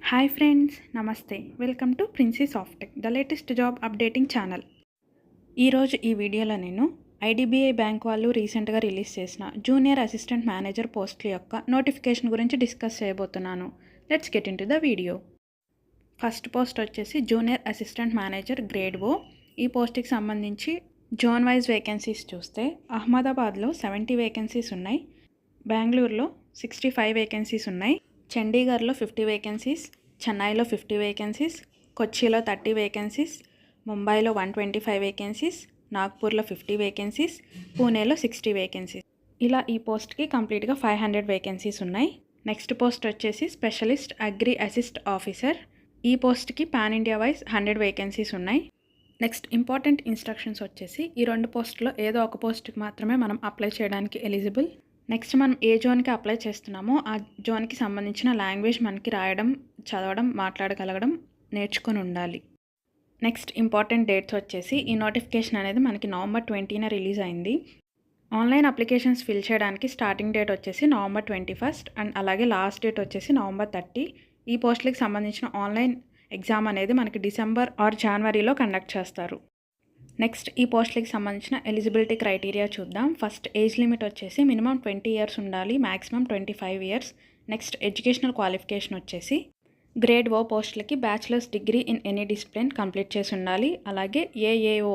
Hi friends, నమస్తే. Welcome to Princy Softech, the latest job updating channel. ఈరోజు ఈ వీడియోలో నేను ఐడిబిఐ బ్యాంక్ వాళ్ళు రీసెంట్గా రిలీజ్ చేసిన జూనియర్ అసిస్టెంట్ మేనేజర్ పోస్టుల యొక్క నోటిఫికేషన్ గురించి డిస్కస్ చేయబోతున్నాను. Let's get in to the video. First post వచ్చేసి జూనియర్ అసిస్టెంట్ మేనేజర్ గ్రేడ్ ఓ. ఈ పోస్ట్కి సంబంధించి జోన్ వైజ్ వేకెన్సీస్ చూస్తే అహ్మదాబాద్లో 70 వేకెన్సీస్ ఉన్నాయి, బెంగళూరులో 65 వేకెన్సీస్ ఉన్నాయి, చండీగఢ్లో 50 వేకెన్సీస్, చెన్నైలో 50 వేకెన్సీస్, కొచ్చిలో 30 వేకెన్సీస్, ముంబైలో 125 వేకెన్సీస్, నాగ్పూర్లో 50 వేకెన్సీస్, పూణేలో 60 వేకెన్సీస్. ఇలా ఈ పోస్ట్కి కంప్లీట్గా 500 వేకెన్సీస్ ఉన్నాయి. నెక్స్ట్ పోస్ట్ వచ్చేసి స్పెషలిస్ట్ అగ్రి అసిస్ట్ ఆఫీసర్. ఈ పోస్ట్కి పాన్ ఇండియా వైజ్ 100 వేకెన్సీస్ ఉన్నాయి. నెక్స్ట్ ఇంపార్టెంట్ ఇన్స్ట్రక్షన్స్ వచ్చేసి ఈ 2 పోస్టులో ఏదో ఒక పోస్ట్కి మాత్రమే మనం అప్లై చేయడానికి ఎలిజిబుల్. నెక్స్ట్ మనం ఏ జోన్కి అప్లై చేస్తున్నామో ఆ జోన్కి సంబంధించిన లాంగ్వేజ్ మనకి రాయడం, చదవడం, మాట్లాడగలగడం నేర్చుకొని ఉండాలి. నెక్స్ట్ ఇంపార్టెంట్ డేట్స్ వచ్చేసి ఈ నోటిఫికేషన్ అనేది మనకి November 20న రిలీజ్ అయింది. ఆన్లైన్ అప్లికేషన్స్ ఫిల్ చేయడానికి స్టార్టింగ్ డేట్ వచ్చేసి November 21 అండ్ అలాగే లాస్ట్ డేట్ వచ్చేసి November 30. ఈ పోస్టులకు సంబంధించిన ఆన్లైన్ ఎగ్జామ్ అనేది మనకి డిసెంబర్ ఆర్ జనవరిలో కండక్ట్ చేస్తారు. నెక్స్ట్ ఈ పోస్టులకి సంబంధించిన ఎలిజిబిలిటీ క్రైటీరియా చూద్దాం. ఫస్ట్ ఏజ్ లిమిట్ వచ్చేసి మినిమం 20 ఇయర్స్ ఉండాలి, maximum 25 years. Next educational qualification వచ్చేసి గ్రేడ్ ఓ పోస్టులకి bachelors degree in any discipline complete చేసి ఉండాలి. అలాగే ఏఏఓ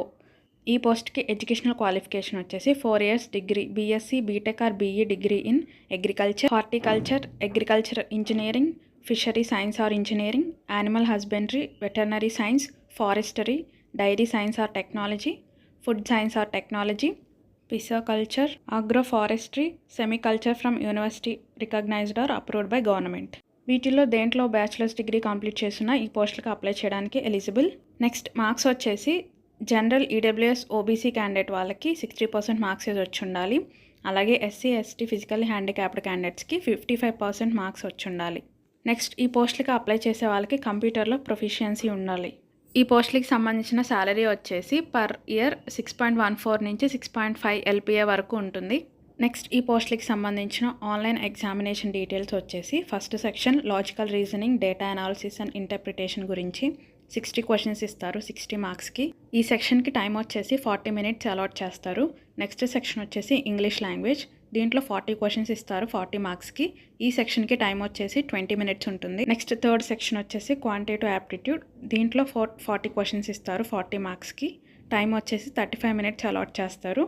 ఈ పోస్ట్కి ఎడ్యుకేషనల్ క్వాలిఫికేషన్ వచ్చేసి 4 years degree, BSc, BTech or BE degree in agriculture, horticulture, agriculture engineering, fishery science or engineering, animal husbandry, veterinary science, forestry, dairy science or technology, food science or technology, pisciculture, agroforestry, sericulture from university recognised or approved by government. వీటిలో దేంట్లో bachelors degree complete చేసిన ఈ పోస్టులకు apply చేయడానికి eligible. Next marks వచ్చేసి general EWS OBC candidate వాళ్ళకి 60% marks వచ్చి ఉండాలి. అలాగే ఎస్సీ ఎస్టీ ఫిజికల్లీ హ్యాండిక్యాప్డ్ క్యాండిడేట్స్కి 55% మార్క్స్ వచ్చి ఉండాలి. నెక్స్ట్ ఈ పోస్టులకు అప్లై చేసే వాళ్ళకి కంప్యూటర్లో ప్రొఫిషియన్సీ ఉండాలి. ఈ పోస్టులకి సంబంధించిన శాలరీ వచ్చేసి పర్ ఇయర్ 6.14 నుంచి 6.5 LPA వరకు ఉంటుంది. నెక్స్ట్ ఈ పోస్టులకి సంబంధించిన ఆన్లైన్ ఎగ్జామినేషన్ డీటెయిల్స్ వచ్చేసి first section logical reasoning, data analysis and interpretation గురించి 60 క్వశ్చన్స్ ఇస్తారు 60 మార్క్స్కి. ఈ సెక్షన్కి టైం వచ్చేసి 40 minutes అలాట్ చేస్తారు. నెక్స్ట్ సెక్షన్ వచ్చేసి ఇంగ్లీష్ లాంగ్వేజ్, దీంట్లో 40 క్వశ్చన్స్ ఇస్తారు 40 మార్క్స్కి. ఈ సెక్షన్కి టైం వచ్చేసి 20 minutes ఉంటుంది. నెక్స్ట్ థర్డ్ సెక్షన్ వచ్చేసి క్వాంటిటేటివ్ యాప్టిట్యూడ్, దీంట్లో 40 క్వశ్చన్స్ ఇస్తారు 40 మార్క్స్కి. టైం వచ్చేసి 35 minutes అలాట్ చేస్తారు.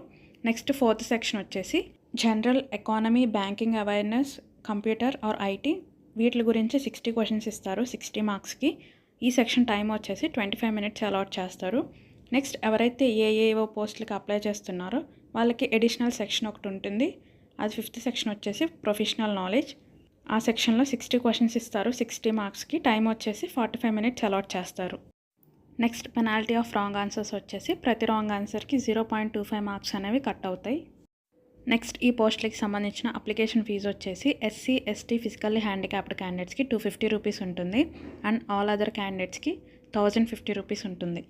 నెక్స్ట్ ఫోర్త్ సెక్షన్ వచ్చేసి general economy, banking awareness, computer or IT, వీటి గురించి 60 క్వశ్చన్స్ ఇస్తారు 60 మార్క్స్కి. ఈ సెక్షన్ టైం వచ్చేసి 25 minutes అలాట్ చేస్తారు. నెక్స్ట్ ఎవరైతే ఏఏఓ పోస్టులకి అప్లై చేస్తున్నారో వాళ్ళకి అడిషనల్ సెక్షన్ ఒకటి ఉంటుంది, అది 5th సెక్షన్ వచ్చేసి ప్రొఫెషనల్ నాలెడ్జ్. ఆ సెక్షన్లో 60 క్వశ్చన్స్ ఇస్తారు 60 మార్క్స్కి. టైం వచ్చేసి 45 minutes అలాట్ చేస్తారు. Next penalty of wrong answers వచ్చేసి ప్రతి రాంగ్ ఆన్సర్కి 0.25 మార్క్స్ అనేవి కట్ అవుతాయి. నెక్స్ట్ ఈ పోస్టులకి సంబంధించిన అప్లికేషన్ ఫీజు వచ్చేసి ఎస్సీ ఎస్టీ ఫిజికల్లీ హ్యాండిక్యాప్డ్ క్యాండిడేట్స్కి 250 రూపీస్ ఉంటుంది అండ్ ఆల్ అదర్ క్యాండిడేట్స్కి 1050 రూపీస్ ఉంటుంది.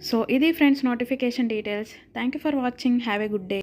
సో ఇది friends notification details. Thank you for watching. Have a good day.